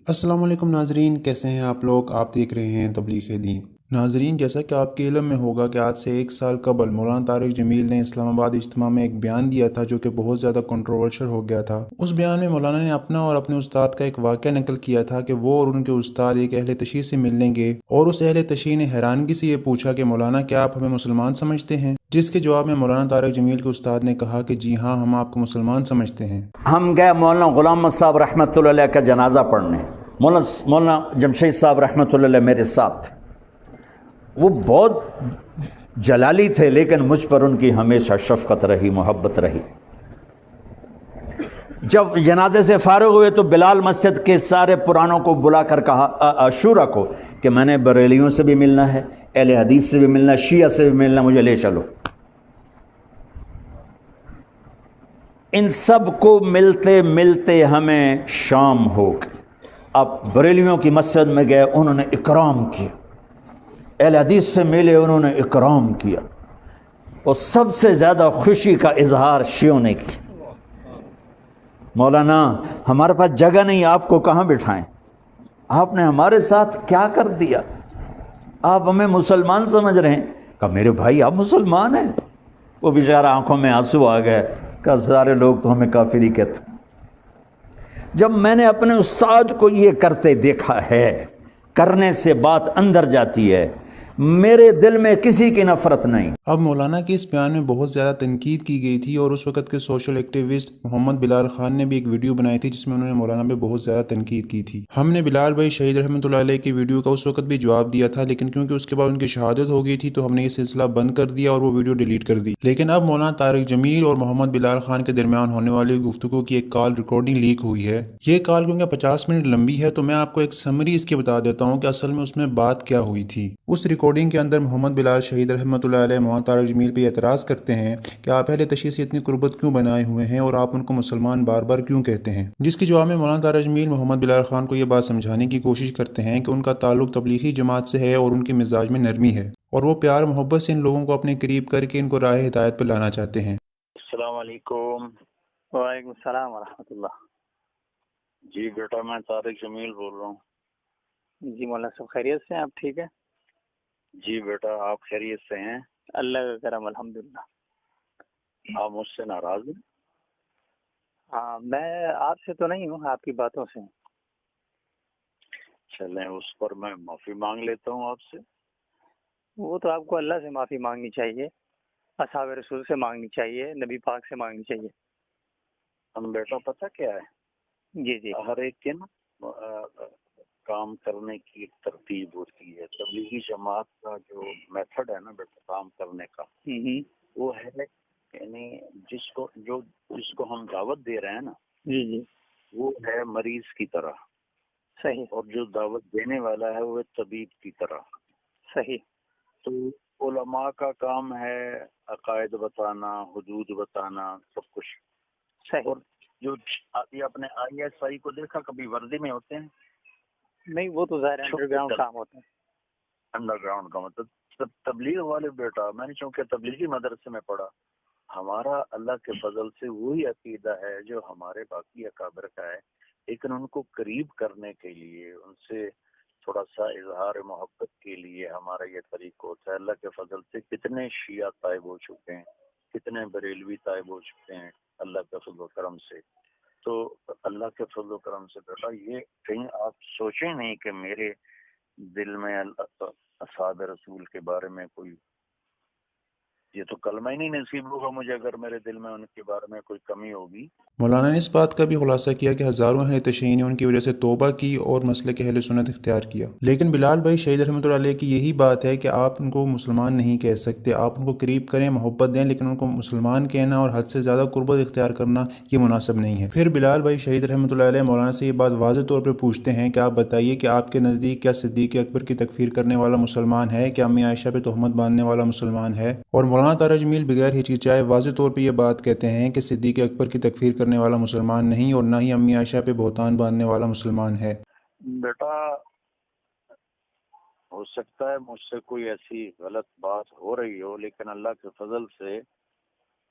السلام علیکم ناظرین، کیسے ہیں آپ لوگ؟ آپ دیکھ رہے ہیں تبلیغ دین۔ ناظرین، جیسا کہ آپ کے علم میں ہوگا کہ آج سے 1 سال قبل مولانا طارق جمیل نے اسلام آباد اجتماع میں ایک بیان دیا تھا جو کہ بہت زیادہ کنٹروورشل ہو گیا تھا۔ اس بیان میں مولانا نے اپنا اور اپنے استاد کا ایک واقعہ نقل کیا تھا کہ وہ اور ان کے استاد ایک اہل تشیع سے ملنے گئے اور اس اہل تشیع نے حیرانگی سے یہ پوچھا کہ مولانا، کیا آپ ہمیں مسلمان سمجھتے ہیں؟ جس کے جواب میں مولانا طارق جمیل کے استاد نے کہا کہ جی ہاں، ہم آپ کو مسلمان سمجھتے ہیں۔ ہم گئے مولانا غلام محمد صاحب رحمۃ اللہ علیہ کا جنازہ پڑھنے۔ مولانا جمشید صاحب رحمۃ اللہ علیہ میرے ساتھ، وہ بہت جلالی تھے لیکن مجھ پر ان کی ہمیشہ شفقت رہی، محبت رہی۔ جب جنازے سے فارغ ہوئے تو بلال مسجد کے سارے پرانوں کو بلا کر کہا، شورا کو، کہ میں نے بریلیوں سے بھی ملنا ہے، اہل حدیث سے بھی ملنا ہے، شیعہ سے بھی ملنا، مجھے لے چلو۔ ان سب کو ملتے ملتے ہمیں شام ہو گئی۔ اب بریلیوں کی مسجد میں گئے، انہوں نے اکرام کیا، اہل حدیث سے ملے، انہوں نے اکرام کیا، اور سب سے زیادہ خوشی کا اظہار شیعوں نے کیا۔ مولانا، ہمارے پاس جگہ نہیں، آپ کو کہاں بٹھائیں؟ آپ نے ہمارے ساتھ کیا کر دیا؟ آپ ہمیں مسلمان سمجھ رہے ہیں؟ کہا میرے بھائی آپ مسلمان ہیں؟ وہ بیچارہ آنکھوں میں آنسو آ گئے، کہا سارے لوگ تو ہمیں کافر ہی کہتے ہیں۔ جب میں نے اپنے استاد کو یہ کرتے دیکھا ہے، کرنے سے بات اندر جاتی ہے، میرے دل میں کسی کی نفرت نہیں۔ اب مولانا کے اس بیان میں بہت زیادہ تنقید کی گئی تھی اور اس وقت کے سوشل ایکٹیوسٹ محمد بلال خان نے بھی ایک ویڈیو بنائی تھی جس میں انہوں نے مولانا پہ بہت زیادہ تنقید کی تھی۔ ہم نے بلال بھائی شہید رحمۃ اللہ علیہ کی ویڈیو کا اس وقت بھی جواب دیا تھا، لیکن کیونکہ اس کے بعد ان کی شہادت ہو گئی تھی تو ہم نے یہ سلسلہ بند کر دیا اور وہ ویڈیو ڈیلیٹ کر دی۔ لیکن اب مولانا طارق جمیل اور محمد بلال خان کے درمیان ہونے والی گفتگو کی ایک کال ریکارڈنگ لیک ہوئی ہے۔ یہ کال کیونکہ 50 منٹ لمبی ہے تو میں آپ کو ایک سمری اس کی بتا دیتا ہوں کہ اصل میں اس میں بات کیا ہوئی تھی۔ اس ریکارڈنگ کے اندر محمد بلال شہید رحمۃ اللہ علیہ مولانا طارق جمیل پہ اعتراض کرتے ہیں کہ آپ اہل تشیع سے اتنی قربت کیوں بنائے ہوئے ہیں اور آپ ان کو مسلمان بار بار کیوں کہتے ہیں، جس کے جواب میں مولانا طارق جمیل محمد بلال خان کو یہ بات سمجھانے کی کوشش کرتے ہیں کہ ان کا تعلق تبلیغی جماعت سے ہے اور ان کے مزاج میں نرمی ہے اور وہ پیار محبت سے ان لوگوں کو اپنے قریب کر کے ان کو راہ ہدایت پر لانا چاہتے ہیں۔ السلام علیکم۔ وعلیکم السلام ورحمۃ اللہ۔ جی بیٹا، میں طارق جمیل بول رہا ہوں۔ جی مولانا صاحب خیریت سے ہیں؟ آپ ٹھیک ہے؟ جی بیٹا، آپ خیریت سے ہیں؟ اللہ کا کرم، الحمدللہ۔ آپ مجھ سے ناراض ہیں؟ ہاں، میں آپ سے تو نہیں ہوں، آپ کی باتوں سے ہوں۔ چلیں، اس پر میں معافی مانگ لیتا ہوں آپ سے۔ وہ تو آپ کو اللہ سے معافی مانگنی چاہیے، اصحاب رسول سے مانگنی چاہیے، نبی پاک سے مانگنی چاہیے۔ ہم بیٹا پتہ کیا ہے، جی جی ہر ایک کے نا کام کرنے کی ایک ترتیب ہوتی ہے۔ تبلیغی جماعت کا جو میتھڈ ہے نا بیٹا کام کرنے کا، وہ ہے یعنی جس کو ہم دعوت دے رہے ہیں نا، جی جی وہ ہے مریض کی طرح، صحیح اور جو دعوت دینے والا ہے وہ طبیب کی طرح۔ صحیح تو علماء کا کام ہے عقائد بتانا، حدود بتانا، سب کچھ۔ صحیح۔ اور جو ابھی اپنے آئی ایس آئی کو دیکھا، کبھی وردی میں ہوتے ہیں؟ نہیں، وہ تو ظاہر انڈر گراؤنڈ کام ہوتا ہے۔ انڈر گراؤنڈ کا مطلب تبلیغ والے بیٹا، میں نے چونکہ تبلیغی مدرسے میں پڑھا، ہمارا اللہ کے فضل سے وہی عقیدہ ہے جو ہمارے باقی اکابر کا ہے، لیکن ان کو قریب کرنے کے لیے، ان سے تھوڑا سا اظہار محبت کے لیے ہمارا یہ طریقہ ہوتا ہے۔ اللہ کے فضل سے کتنے شیعہ طائب ہو چکے ہیں، کتنے بریلوی طائب ہو چکے ہیں اللہ کے فضل و کرم سے۔ تو اللہ کے فضل و کرم سے بیٹا، یہ کہیں آپ سوچیں نہیں کہ میرے دل میں اصحاب رسول کے بارے میں کوئی، یہ تو کلمہ ہی نہیں نصیب ہوگا مجھے اگر میرے دل میں ان کے بارے میں کوئی کمی ہوگی۔ مولانا نے اس بات کا بھی خلاصہ کیا کہ ہزاروں اہل تشیع نے ان کی وجہ سے توبہ کی اور مسلک اہل سنت اختیار کیا، لیکن بلال بھائی شہید رحمۃ اللہ علیہ کی یہی بات ہے کہ آپ ان کو مسلمان نہیں کہہ سکتے، آپ ان کو قریب کریں، محبت دیں، لیکن ان کو مسلمان کہنا اور حد سے زیادہ قربت اختیار کرنا یہ مناسب نہیں ہے۔ پھر بلال بھائی شہید رحمۃ اللہ علیہ مولانا سے یہ بات واضح طور پر پوچھتے ہیں کہ آپ بتائیے کہ آپ کے نزدیک کیا صدیق اکبر کی تکفیر کرنے والا مسلمان ہے؟ کیا امی عائشہ پہ تہمت باندھنے والا مسلمان ہے؟ اور مولانا طارق جمیل بغیر ہچکچائے واضح طور پہ یہ بات کہتے ہیں کہ صدیق اکبر کی تکفیر کرنے والا مسلمان نہیں اور نہ ہی امی عائشہ پہ بہتان باندھنے والا مسلمان ہے۔ بیٹا ہو سکتا ہے مجھ سے کوئی ایسی غلط بات ہو رہی ہو، لیکن اللہ کے فضل سے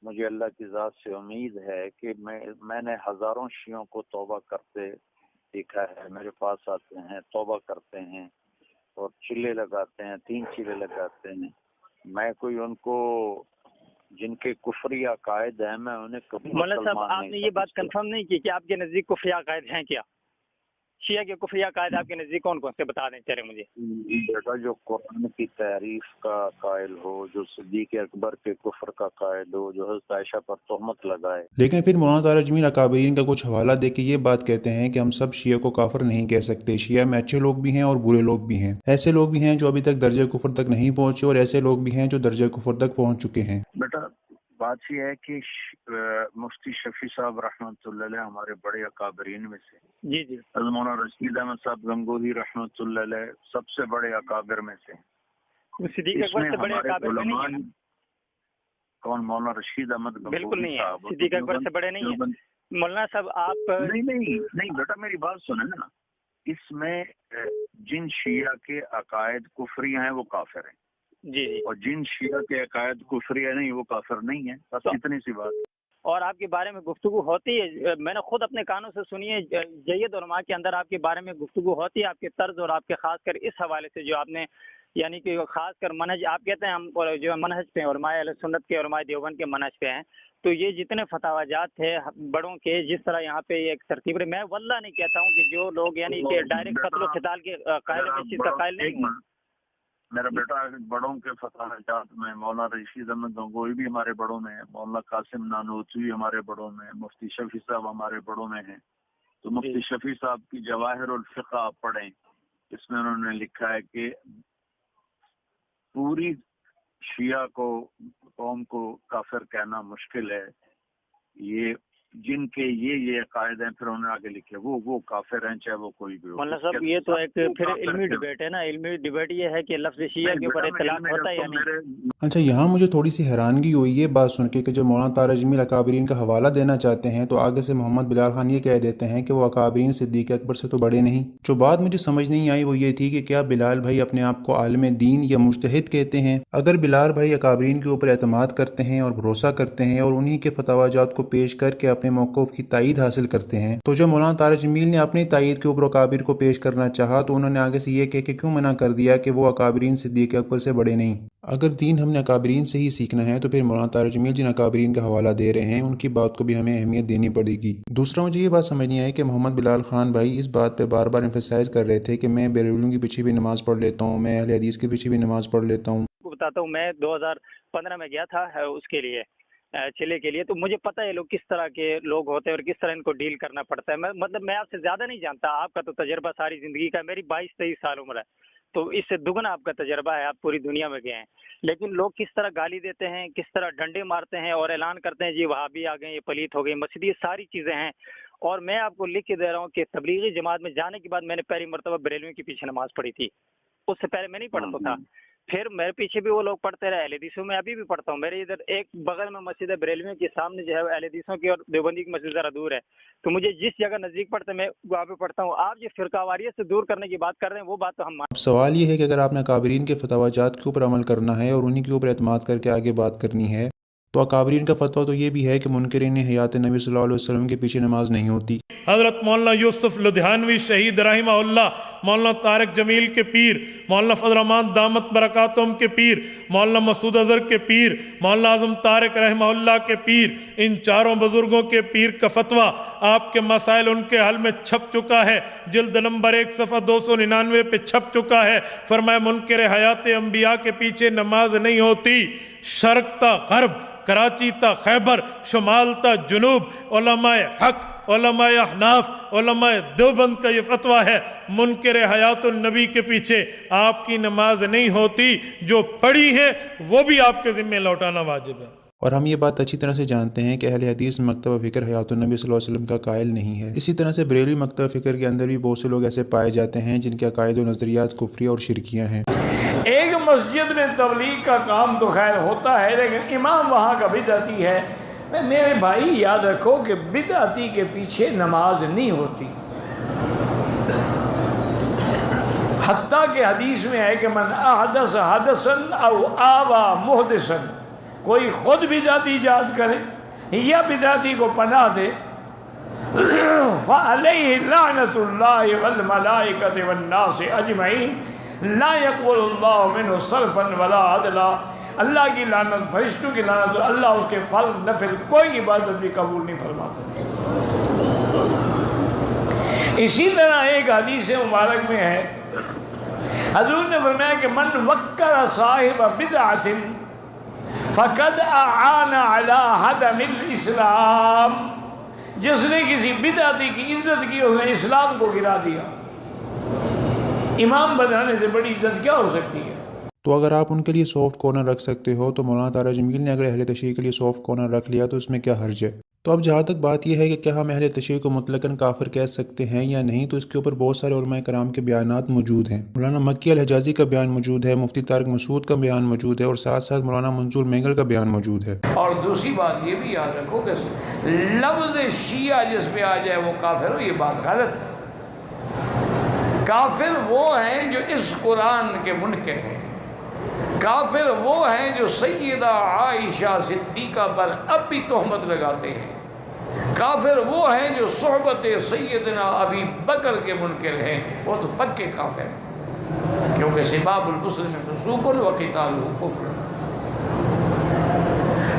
مجھے اللہ کی ذات سے امید ہے کہ میں نے ہزاروں شیعوں کو توبہ کرتے دیکھا ہے، میرے پاس آتے ہیں، توبہ کرتے ہیں اور چلے لگاتے ہیں، 3 چلے لگاتے ہیں. میں کوئی ان کو جن کے کفری عقائد ہیں میں انہیں کبھی مولانا صاحب مسلمان آپ نے نہیں یہ بات سمجھتا. کنفرم نہیں کی کہ آپ کے نزدیک کفری عقائد ہیں کیا؟ شیعہ کے کفری عقائد آپ کے نزدیک کون کون سے بتا دیں چلے مجھے. بیٹا جو قرآن کی تعریف کا قائل ہو، جو صدیق اکبر کے کفر کا قائل ہو، جو حضرت عائشہ پر تہمت لگائے. لیکن پھر مولانا طارق جمیل اکابرین کا کچھ حوالہ دے کے یہ بات کہتے ہیں کہ ہم سب شیعہ کو کافر نہیں کہہ سکتے، شیعہ میں اچھے لوگ بھی ہیں اور برے لوگ بھی ہیں. ایسے لوگ بھی ہیں جو ابھی تک درجہ کفر تک نہیں پہنچے اور ایسے لوگ بھی ہیں جو درجہ کفر تک پہنچ چکے ہیں. بیٹا بات یہ ہے کہ مفتی شفیع صاحب رحمۃ اللہ علیہ ہمارے بڑے اکابرین میں سے. جی جی. حضرت مولانا رشید احمد صاحب گنگوہی رحمۃ اللہ علیہ سب سے بڑے اکابر میں سے. صدیق اکبر سے بڑے اکابر میں نہیں ہیں. کون؟ مولانا رشید احمد گنگوہی بالکل نہیں ہے، صاحب صدیق اکبر سے بڑے نہیں ہیں. مولانا صاحب آپ نہیں بیٹا میری بات سنیں نا. اس میں جن شیعہ کے عقائد کفری ہیں وہ کافر ہیں. جی جی. اور جن شیعہ کے عقائد کفری نہیں وہ کافر نہیں ہیں. بس اتنی سی بات. اور آپ کے بارے میں گفتگو ہوتی ہے، میں نے خود اپنے کانوں سے سنی ہے، جید علماء کے اندر آپ کے بارے میں گفتگو ہوتی ہے، آپ کے طرز اور آپ کے خاص کر اس حوالے سے جو آپ نے یعنی کہ خاص کر منہج آپ کہتے ہیں ہم جو منہج پہ علماء اہل سنت کے علماء دیوبند کے منہج پہ ہیں. تو یہ جتنے فتاوی جات تھے بڑوں کے، جس طرح یہاں پہ ایک ترتیب رہی، میں واللہ نہیں کہتا ہوں کہ جو لوگ یعنی کہ ڈائریکٹ قتل و قتال کے قائل میں اس چیز کا قائل نہیں ہوں. میرا بیٹا بڑوں کے فتاوی جات میں مولانا رشید احمد گنگوہی بھی ہمارے بڑوں میں ہیں، مولانا قاسم نانوتوی ہمارے بڑوں میں، مفتی شفیع صاحب ہمارے بڑوں میں ہیں. تو مفتی شفیع صاحب کی جواہر الفقہ آپ پڑھیں، اس میں انہوں نے لکھا ہے کہ پوری شیعہ کو قوم کو کافر کہنا مشکل ہے. یہ جن کے یہ عقائد ہیں پھر انہوں نے آگے لکھے وہ کافر ہیں چاہے وہ کوئی بھی ہو. مولانا صاحب یہ تو ایک پھر علمی ڈیبیٹ ہے نا. علمی ڈیبیٹ یہ ہے کہ لفظ شیعہ کے اوپر اطلاق ہوتا ہے یا نہیں. اچھا یہاں مجھے تھوڑی سی حیرانگی ہوئی یہ بات سن کے کہ جب مولانا طارق جمیل اکابرین کا حوالہ دینا چاہتے ہیں تو آگے سے محمد بلال خان یہ کہہ دیتے ہیں کہ وہ اکابرین صدیق اکبر سے تو بڑے نہیں. جو بات مجھے سمجھ نہیں آئی وہ یہ تھی کہ کیا بلال بھائی اپنے آپ کو عالم دین یا مجتہد کہتے ہیں؟ اگر بلال بھائی اکابرین کے اوپر اعتماد کرتے ہیں اور بھروسہ کرتے ہیں اور انہی کے فتاوی جات کو پیش کر کے اپنے موقف کی تائید حاصل کرتے ہیں، تو جب مولانا طارق جمیل نے اپنی تائید کے اوپر اکابر کو پیش کرنا چاہا تو انہوں نے آگے سے یہ کہہ کے کیوں منع کر دیا کہ وہ اکابرین صدیق اکبر سے بڑے نہیں؟ اگر دین ہم نے اکابرین سے ہی سیکھنا ہے تو پھر مولانا طارق جمیل جن اکابرین کا حوالہ دے رہے ہیں ان کی بات کو بھی ہمیں اہمیت دینی پڑے گی. دوسرا مجھے یہ بات سمجھ نہیں آئی کہ محمد بلال خان بھائی اس بات پہ بار بار ایمفیسائز کر رہے تھے کہ میں بیرولوں کے پیچھے بھی نماز پڑھ لیتا ہوں، میں اہل حدیث کے پیچھے بھی نماز پڑھ لیتا ہوں. بتاتا ہوں، میں 2015 میں گیا تھا اس کے لیے چلے کے لیے، تو مجھے پتہ ہے لوگ کس طرح کے لوگ ہوتے ہیں اور کس طرح ان کو ڈیل کرنا پڑتا ہے. مطلب میں آپ سے زیادہ نہیں جانتا، آپ کا تو تجربہ ساری زندگی کا، میری 22-23 سال عمر ہے، تو اس سے دگنا آپ کا تجربہ ہے، آپ پوری دنیا میں گئے ہیں. لیکن لوگ کس طرح گالی دیتے ہیں، کس طرح ڈنڈے مارتے ہیں اور اعلان کرتے ہیں جی وہابی آ گئے، یہ پلیت ہو گئی مسجد، یہ ساری چیزیں ہیں. اور میں آپ کو لکھ کے دے رہا ہوں کہ تبلیغی جماعت میں جانے کے بعد میں نے پہلی مرتبہ بریلویوں کے پیچھے نماز پڑھی تھی. اس سے پہلے میں نہیں پڑھتا تھا. پھر میرے پیچھے بھی وہ لوگ پڑھتے رہے، اہل حدیثوں میں ابھی بھی پڑھتا ہوں. میرے ادھر ایک بغل میں مسجد ہے بریلویوں کے سامنے جو ہے اہل حدیثوں کی اور دیوبندی کی مسجد ذرا دور ہے، تو مجھے جس جگہ نزدیک پڑتا ہے میں وہاں پہ پڑھتا ہوں. آپ جو فرقہ واریت سے دور کرنے کی بات کر رہے ہیں وہ بات تو ہم اب سوال یہ ہے کہ اگر آپ نے اکابرین کے فتاوی جات کے اوپر عمل کرنا ہے اور انہی کے اوپر اعتماد کر کے آگے بات کرنی ہے تو اکابرین کا فتویٰ تو یہ بھی ہے کہ منکرین حیات نبی صلی اللہ علیہ وسلم کے پیچھے نماز نہیں ہوتی. حضرت مولانا یوسف لدھیانوی شہید رحمہ اللہ، مولانا طارق جمیل کے پیر، مولانا فضل الرحمان دامت برکاتہم کے پیر، مولانا مسعود اظہر کے پیر، مولانا اعظم طارق رحمہ اللہ کے پیر، ان چاروں بزرگوں کے پیر کا فتویٰ آپ کے مسائل ان کے حل میں چھپ چکا ہے. جلد نمبر 1 صفحہ 299 پہ چھپ چکا ہے. فرمایا منکر حیات انبیاء کے پیچھے نماز نہیں ہوتی. شرق تا غرب، کراچی تا خیبر، شمال تا جنوب، علماء حق، علماء احناف، علماء دیوبند کا یہ فتویٰ ہے، منکر حیات النبی کے پیچھے آپ کی نماز نہیں ہوتی. جو پڑھی ہے وہ بھی آپ کے ذمہ لوٹانا واجب ہے. اور ہم یہ بات اچھی طرح سے جانتے ہیں کہ اہل حدیث مکتبہ فکر حیات النبی صلی اللہ علیہ وسلم کا قائل نہیں ہے. اسی طرح سے بریلوی مکتبہ فکر کے اندر بھی بہت سے لوگ ایسے پائے جاتے ہیں جن کے عقائد و نظریات کفری اور شرکیاں ہیں. ایک مسجد میں تبلیغ کا کام تو خیر ہوتا ہے لیکن امام وہاں کا بدعتی ہے. میرے بھائی یاد رکھو کہ بدعتی کے پیچھے نماز نہیں ہوتی. حتیٰ کہ حدیث میں ہے کہ من احدث حدثن او آوا محدثن، کوئی خود بدعتی ایجاد کرے یا بدعتی کو پناہ دے فعلیہ لعنۃ اللہ والملائکۃ والناس اجمعین لا یقبل اللہ منہ صرفا ولا عدلا. اللہ کی لعنت، فرشتوں کی لعنت، اللہ اس کے فرض نفل کوئی عبادت بھی قبول نہیں فرماتا. اسی طرح ایک حدیث مبارک میں ہے، حضور نے فرمایا کہ من وقر صاحب بدعۃ فقد اعان علی ہدم الاسلام. جس نے کسی بدعتی کی عزت کی اس نے اسلام کو گرا دیا. امام بنانے سے بڑی عزت کیا ہو سکتی ہے؟ تو اگر آپ ان کے لیے سافٹ کارنر رکھ سکتے ہو تو مولانا طارق جمیل نے اگر اہل تشیع کے لیے سافٹ کارنر رکھ لیا تو اس میں کیا حرج ہے؟ تو اب جہاں تک بات یہ ہے کہ کیا ہم اہل تشیع کو مطلقاً کافر کہہ سکتے ہیں یا نہیں، تو اس کے اوپر بہت سارے علماء کرام کے بیانات موجود ہیں. مولانا مکی الحجازی کا بیان موجود ہے، مفتی طارق مسعود کا بیان موجود ہے، اور ساتھ ساتھ مولانا منظور مینگل کا بیان موجود ہے. اور دوسری بات یہ بھی یاد رکھو کہ لفظ شیعہ جس پہ آ جائے وہ کافر ہو، یہ بات غلط ہے. کافر وہ ہیں جو اس قرآن کے منکر ہیں. کافر وہ ہیں جو سیدہ عائشہ صدیقہ پر اب بھی تہمت لگاتے ہیں. کافر وہ ہیں جو صحبت سیدنا ابی بکر کے منکر ہیں، وہ تو پکے کافر ہیں، کیونکہ سباب المسلم فسوق و قتالہ کفر.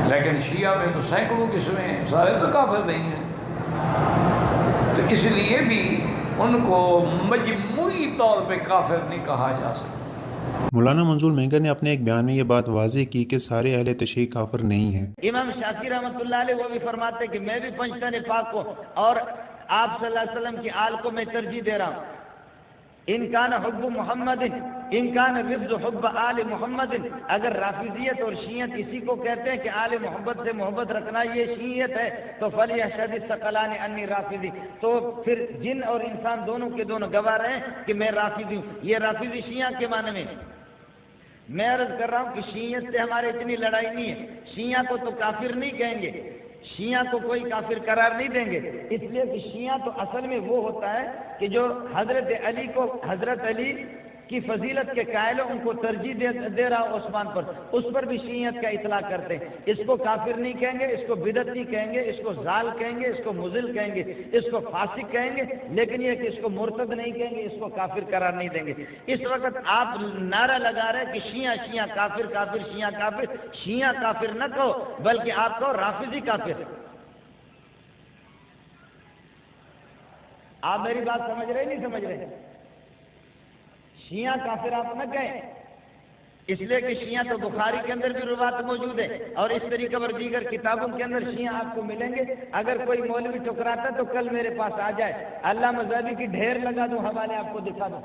لیکن شیعہ میں تو سینکڑوں قسمیں ہیں، سارے تو کافر نہیں ہیں. تو اس لیے بھی ان کو مجموعی طور پہ کافر نہیں کہا جا سکتا. مولانا منظور مینگر نے اپنے ایک بیان میں یہ بات واضح کی کہ سارے اہل تشیع کافر نہیں ہیں. امام شافعی رحمۃ اللہ علیہ وہ بھی فرماتے ہیں کہ میں بھی پنجتن پاک کو اور آپ صلی اللہ علیہ وسلم کی آل کو میں ترجیح دے رہا ہوں. ان کان حب محمد ان کان رفض حب آل محمد. اگر رافضیت اور شیعت اسی کو کہتے ہیں کہ آل محمد سے محبت رکھنا یہ شیعت ہے تو فلیشہد الثقلان انی رافضی. تو پھر جن اور انسان دونوں کے دونوں گواہ رہے ہیں کہ میں رافضی ہوں. یہ رافضی شیعہ کے معنی میں میں عرض کر رہا ہوں کہ شیعت سے ہمارے اتنی لڑائی نہیں ہے. شیعہ کو تو کافر نہیں کہیں گے، شیعہ کو کوئی کافر قرار نہیں دیں گے، اس لیے کہ شیعہ تو اصل میں وہ ہوتا ہے کہ جو حضرت علی کو حضرت علی کی فضیلت کے قائل ان کو ترجیح دے رہا عثمان پر، اس پر بھی شیعت کا اطلاق کرتے ہیں. اس کو کافر نہیں کہیں گے، اس کو بدعتی کہیں گے، اس کو ضال کہیں گے، اس کو مضل کہیں گے، اس کو فاسق کہیں گے، لیکن یہ کہ اس کو مرتد نہیں کہیں گے، اس کو کافر قرار نہیں دیں گے. اس وقت آپ نعرہ لگا رہے کہ شیعہ شیعہ کافر کافر شیعہ کافر. شیعہ کافر نہ کہو بلکہ آپ کہو رافضی کافر. آپ میری بات سمجھ رہے نہیں سمجھ رہے؟ شیعہ کافر آپ نہ کہیں، اس لیے کہ شیعہ تو بخاری کے اندر بھی روایت موجود ہے اور اس طریقے پر دیگر کتابوں کے اندر شیعہ آپ کو ملیں گے. اگر کوئی مولوی ٹکراتا تو کل میرے پاس آ جائے، علامہ مذہبی کی ڈھیر لگا دوں، حوالے آپ کو دکھا دوں.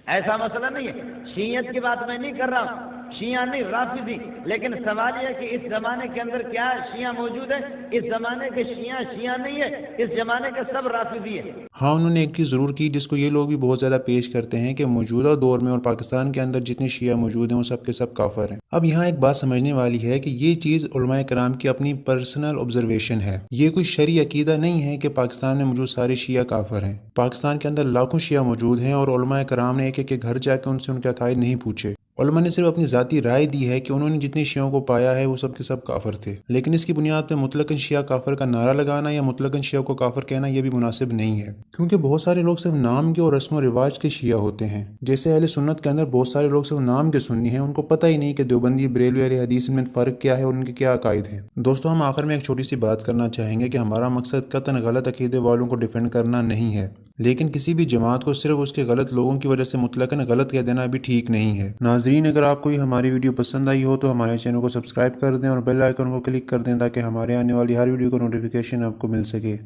ایسا مسئلہ نہیں ہے. شیعت کی بات میں نہیں کر رہا ہوں، شیعہ نہیں رافضی. لیکن سوال یہ ہے کہ اس زمانے کے اندر کیا شیعہ موجود ہے؟ اس زمانے کے شیعہ شیعہ نہیں ہے، اس زمانے کے سب رافضی ہے. ہاں انہوں نے ایک چیز ضرور کی جس کو یہ لوگ بھی بہت زیادہ پیش کرتے ہیں کہ موجودہ دور میں اور پاکستان کے اندر جتنے شیعہ موجود ہیں وہ سب کے سب کافر ہیں. اب یہاں ایک بات سمجھنے والی ہے کہ یہ چیز علماء کرام کی اپنی پرسنل آبزرویشن ہے. یہ کوئی شرعی عقیدہ نہیں ہے کہ پاکستان میں موجود سارے شیعہ کافر ہیں. پاکستان کے اندر لاکھوں شیعہ موجود ہیں اور علماء کرام نے ایک ایک کے گھر جا کے ان سے ان کے عقائد نہیں پوچھے. علماء نے صرف اپنی ذاتی رائے دی ہے کہ انہوں نے جتنے شیعوں کو پایا ہے وہ سب کے سب کافر تھے. لیکن اس کی بنیاد پہ مطلقاً شیعہ کافر کا نعرہ لگانا یا مطلقاً شیعہ کو کافر کہنا یہ بھی مناسب نہیں ہے، کیونکہ بہت سارے لوگ صرف نام کے اور رسم و رواج کے شیعہ ہوتے ہیں. جیسے اہل سنت کے اندر بہت سارے لوگ صرف نام کے سنی ہیں، ان کو پتہ ہی نہیں کہ دیوبندی بریلوی اہل حدیث میں فرق کیا ہے اور ان کے کیا عقائد ہیں. دوستو ہم آخر میں ایک چھوٹی سی بات کرنا چاہیں گے کہ ہمارا مقصد قطعاً غلط عقیدے والوں کو ڈیفینڈ کرنا نہیں ہے، لیکن کسی بھی جماعت کو صرف اس کے غلط لوگوں کی وجہ سے مطلقاً غلط کہہ دینا بھی ٹھیک نہیں ہے. ناظرین اگر آپ کو یہ ہماری ویڈیو پسند آئی ہو تو ہمارے چینل کو سبسکرائب کر دیں اور بیل آئیکن کو کلک کر دیں تاکہ ہمارے آنے والی ہر ویڈیو کو نوٹیفیکیشن آپ کو مل سکے.